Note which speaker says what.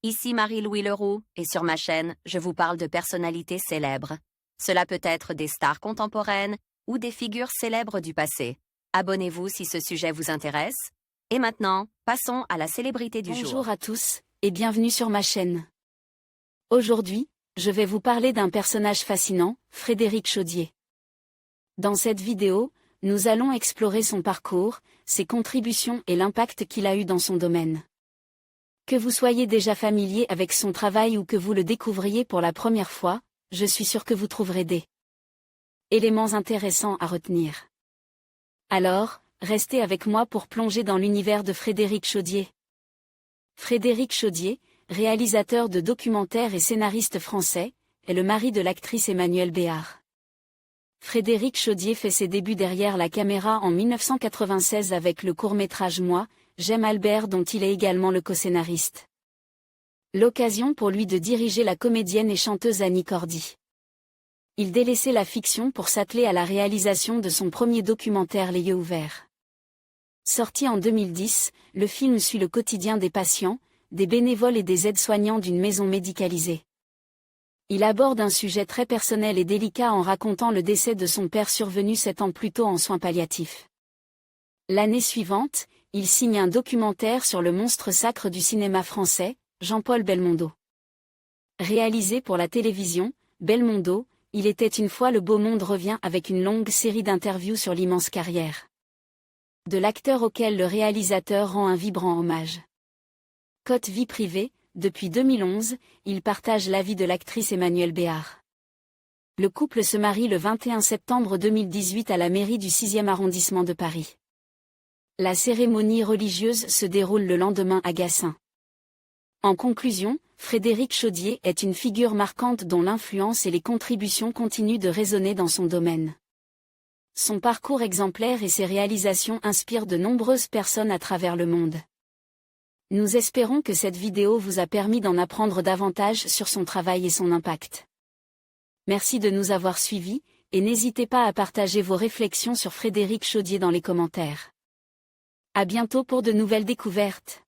Speaker 1: Ici Marie-Louis Leroux, et sur ma chaîne, je vous parle de personnalités célèbres. Cela peut être des stars contemporaines ou des figures célèbres du passé. Abonnez-vous si ce sujet vous intéresse. Et maintenant, passons à la célébrité du jour.
Speaker 2: Bonjour à tous, et bienvenue sur ma chaîne. Aujourd'hui, je vais vous parler d'un personnage fascinant, Frédéric Chaudié. Dans cette vidéo, nous allons explorer son parcours, ses contributions et l'impact qu'il a eu dans son domaine. Que vous soyez déjà familier avec son travail ou que vous le découvriez pour la première fois, je suis sûr que vous trouverez des éléments intéressants à retenir. Alors, restez avec moi pour plonger dans l'univers de Frédéric Chaudié. Frédéric Chaudié, réalisateur de documentaires et scénariste français, est le mari de l'actrice Emmanuelle Béard. Frédéric Chaudié fait ses débuts derrière la caméra en 1996 avec le court-métrage Moi, j'aime Albert dont il est également le co-scénariste. L'occasion pour lui de diriger la comédienne et chanteuse Annie Cordy. Il délaissait la fiction pour s'atteler à la réalisation de son premier documentaire Les yeux ouverts. Sorti en 2010, le film suit le quotidien des patients, des bénévoles et des aides-soignants d'une maison médicalisée. Il aborde un sujet très personnel et délicat en racontant le décès de son père survenu 7 ans plus tôt en soins palliatifs. L'année suivante, il signe un documentaire sur le monstre sacre du cinéma français, Jean-Paul Belmondo. Réalisé pour la télévision, Belmondo, Il était une fois le beau monde revient avec une longue série d'interviews sur l'immense carrière de l'acteur auquel le réalisateur rend un vibrant hommage. Côté vie privée, depuis 2011, il partage la vie de l'actrice Emmanuelle Béard. Le couple se marie le 21 septembre 2018 à la mairie du 6e arrondissement de Paris. La cérémonie religieuse se déroule le lendemain à Gassin. En conclusion, Frédéric Chaudié est une figure marquante dont l'influence et les contributions continuent de résonner dans son domaine. Son parcours exemplaire et ses réalisations inspirent de nombreuses personnes à travers le monde. Nous espérons que cette vidéo vous a permis d'en apprendre davantage sur son travail et son impact. Merci de nous avoir suivis, et n'hésitez pas à partager vos réflexions sur Frédéric Chaudié dans les commentaires. À bientôt pour de nouvelles découvertes.